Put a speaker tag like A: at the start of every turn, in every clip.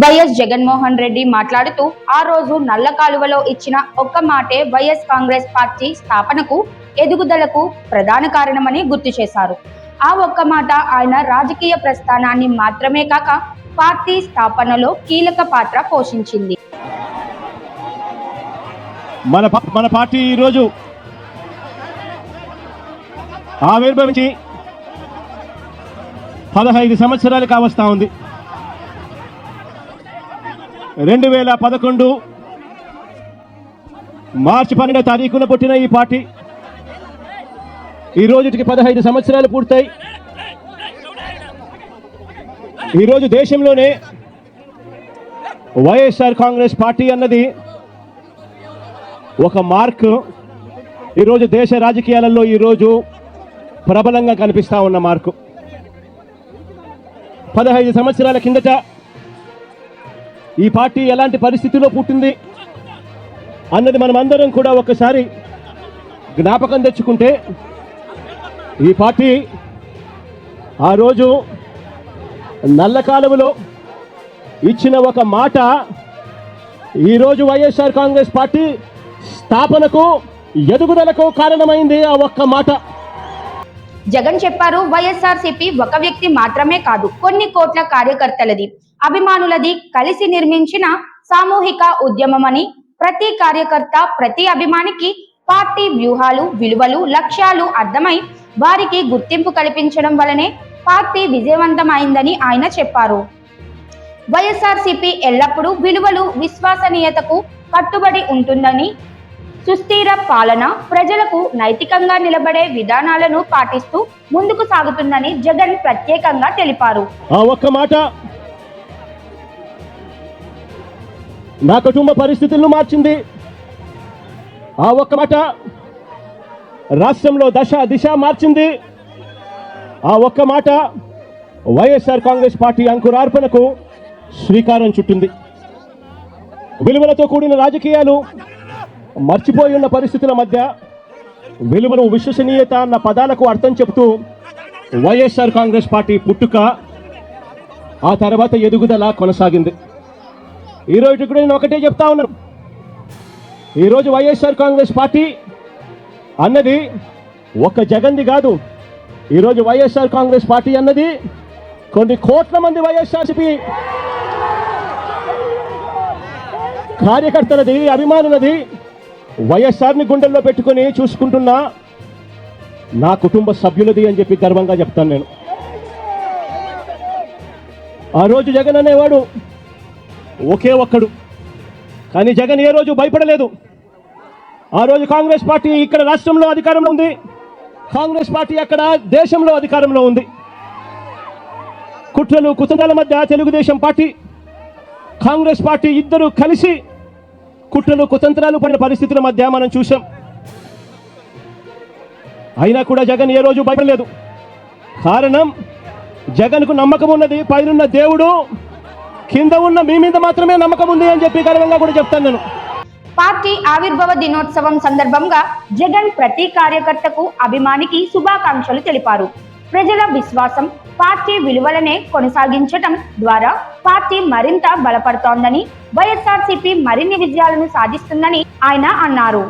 A: YS Jaganmohan Reddy మాట్లాడుతూ ఆ రోజు నల్ల కాలువలో ఇచ్చిన ఒక్క మాటే వైఎస్ కాంగ్రెస్ పార్టీ స్థాపనకు ఎదుగుదలకు ప్రధాన కారణమని గుర్తు చేశారు. ఆ ఒక్క మాట ఆయన రాజకీయ ప్రస్థానాన్ని మాత్రమే కాక పార్టీ స్థాపనలో కీలక పాత్ర పోషించింది.
B: మన పార్టీ ఈరోజు ఆవిర్భవించి 15 సంవత్సరాలు కావస్తా ఉంది. 2011 మార్చి 12వ తారీఖున పుట్టిన ఈ పార్టీ ఈ రోజుకి 15 సంవత్సరాలు పూర్తయి ఈరోజు దేశంలోనే వైఎస్ఆర్ కాంగ్రెస్ పార్టీ అన్నది ఒక మార్క్. ఈరోజు దేశ రాజకీయాలలో ఈరోజు ప్రబలంగా కనిపిస్తా ఉన్న మార్కు. 15 సంవత్సరాల కిందట ఈ పార్టీ ఎలాంటి పరిస్థితిలో పుట్టింది అన్నది మనమందరం కూడా ఒకసారి జ్ఞాపకం తెచ్చుకుంటే, ఈ పార్టీ ఆ రోజు నల్ల కాలువలో ఇచ్చిన ఒక మాట ఈరోజు వైఎస్ఆర్ కాంగ్రెస్ పార్టీ స్థాపనకు ఎదుగుదలకు కారణమైంది. ఆ ఒక్క మాట.
A: జగన్ చెప్పారు, వైఎస్ఆర్సీపీ ఒక వ్యక్తి మాత్రమే కాదు, కొన్ని కోట్ల కార్యకర్తలది, అభిమానులది కలిసి నిర్మించిన సామూహిక ఉద్యమమని, ప్రతి కార్యకర్త ప్రతి అభిమానికి పార్టీ వ్యూహాలు, విలువలు, లక్ష్యాలు అర్థమై వారికి గుర్తింపు కల్పించడం వలనే పార్టీ విజయవంతమైందని ఆయన చెప్పారు. వైఎస్ఆర్సీపీ ఎల్లప్పుడూ విలువలు, విశ్వసనీయతకు కట్టుబడి ఉంటుందని, సుస్థిర పాలన, ప్రజలకు నైతికంగా నిలబడే విధానాలను పాటిస్తూ ముందుకు సాగుతుందని జగన్ ప్రత్యేకంగా తెలిపారు.
B: ఆ ఒక్క మాట నా కుటుంబ పరిస్థితులను మార్చింది. ఆ ఒక్క మాట రాష్ట్రంలో దిశ మార్చింది. ఆ ఒక్క మాట వైఎస్ఆర్ కాంగ్రెస్ పార్టీ అంకురార్పణకు శ్రీకారం చుట్టింది. విలువలతో కూడిన రాజకీయాలు మర్చిపోయి ఉన్న పరిస్థితుల మధ్య విలువలు, విశ్వసనీయత అన్న పదాలకు అర్థం చెబుతూ వైఎస్ఆర్ కాంగ్రెస్ పార్టీ పుట్టుక, ఆ తర్వాత ఎదుగుదల కొనసాగింది. ఈరోజు కూడా నేను ఒకటే చెప్తా ఉన్నాను, ఈరోజు వైఎస్ఆర్ కాంగ్రెస్ పార్టీ అన్నది ఒక జగన్ది కాదు. ఈరోజు వైఎస్ఆర్ కాంగ్రెస్ పార్టీ అన్నది కొన్ని కోట్ల మంది వైఎస్ఆర్సీపీ కార్యకర్తలది, అభిమానులది. వైఎస్ఆర్ని గుండెల్లో పెట్టుకుని చూసుకుంటున్న నా కుటుంబ సభ్యులది అని చెప్పి గర్వంగా చెప్తాను నేను. ఆ రోజు జగన్ అనేవాడు ఒకే ఒక్కడు, కానీ జగన్ ఏ రోజు భయపడలేదు. ఆ రోజు కాంగ్రెస్ పార్టీ ఇక్కడ రాష్ట్రంలో అధికారంలో ఉంది, కాంగ్రెస్ పార్టీ అక్కడ దేశంలో అధికారంలో ఉంది. కుట్రలు కుతంత్రాల మధ్య తెలుగుదేశం పార్టీ, కాంగ్రెస్ పార్టీ ఇద్దరు కలిసి కుట్రలు కుతంత్రాలు పడిన పరిస్థితుల మధ్య మనం చూసాం. అయినా కూడా జగన్ ఏ రోజు భయపడలేదు. కారణం, జగన్కు నమ్మకం ఉన్నది పైనున్న దేవుడు, కింద ఉన్న మీ మీద మాత్రమే నమ్మకం ఉంది అని చెప్పి గర్వంగా కూడా చెప్తాను నేను.
A: పార్టీ ఆవిర్భావ దినోత్సవం సందర్భంగా జగన్ ప్రతి కార్యకర్తకు, అభిమానికి శుభాకాంక్షలు తెలిపారు. ప్రజల విశ్వాసం పార్టీ విలువలనే కొనసాగించటం ద్వారా పార్టీ మరింత బలపడుతోందని, వైఎస్ఆర్సీపీ మరిన్ని విజయాలను సాధిస్తుందని ఆయన అన్నారు.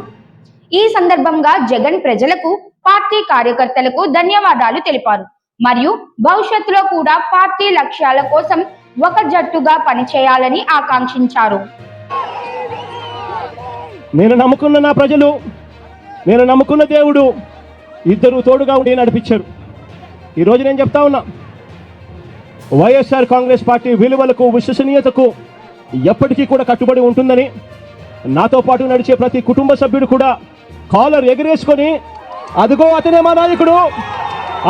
A: ఈ సందర్భంగా జగన్ ప్రజలకు, పార్టీ కార్యకర్తలకు ధన్యవాదాలు తెలిపారు. మరియు భవిష్యత్తులో కూడా పార్టీ లక్ష్యాల కోసం ఒక జట్టుగా పనిచేయాలని ఆకాంక్షించారు.
B: నేను నమ్ముకున్న నా ప్రజలు, నేను నమ్ముకున్న దేవుడు ఇద్దరు తోడుగా ఉండి నడిపించారు. ఈరోజు నేను చెప్తా ఉన్నా, వైఎస్ఆర్ కాంగ్రెస్ పార్టీ విలువలకు, విశ్వసనీయతకు ఎప్పటికీ కూడా కట్టుబడి ఉంటుందని, నాతో పాటు నడిచే ప్రతి కుటుంబ సభ్యుడు కూడా కాలర్ ఎగిరేసుకొని అదిగో అతనే మా నాయకుడు,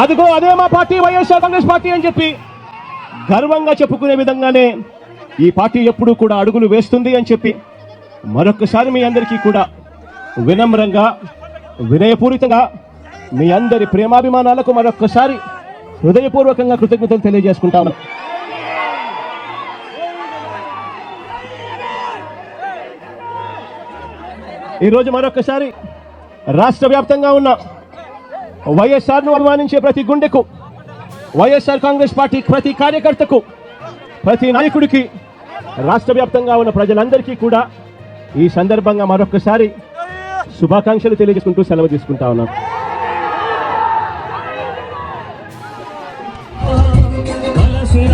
B: అదిగో అదే మా పార్టీ వైఎస్ఆర్ కాంగ్రెస్ పార్టీ అని చెప్పి గర్వంగా చెప్పుకునే విధంగానే ఈ పార్టీ ఎప్పుడూ కూడా అడుగులు వేస్తుంది అని చెప్పి మరొకసారి మీ అందరికీ కూడా వినమ్రంగా, వినయపూరితంగా మీ అందరి ప్రేమాభిమానాలకు మరొకసారి హృదయపూర్వకంగా కృతజ్ఞతలు తెలియజేసుకుంటాను. ఈరోజు మరొకసారి రాష్ట్ర వ్యాప్తంగా ఉన్న వైఎస్ఆర్ను అభిమానించే ప్రతి గుండెకు, వైఎస్ఆర్ కాంగ్రెస్ పార్టీ ప్రతి కార్యకర్తకు, ప్రతి నాయకుడికి రాష్ట్ర వ్యాప్తంగా ఉన్న ప్రజలందరికీ కూడా ఈ సందర్భంగా మరొకసారి శుభాకాంక్షలు తెలియజేసుకుంటూ సెలవు తీసుకుంటా ఉన్నాను.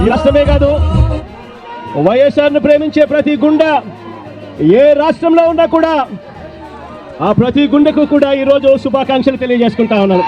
B: ఈ రాష్ట్రమే కాదు, వైఎస్ఆర్ను ప్రేమించే ప్రతి గుండె ఏ రాష్ట్రంలో ఉన్నా కూడా ఆ ప్రతి గుండెకు కూడా ఈరోజు శుభాకాంక్షలు తెలియజేసుకుంటా ఉన్నాను.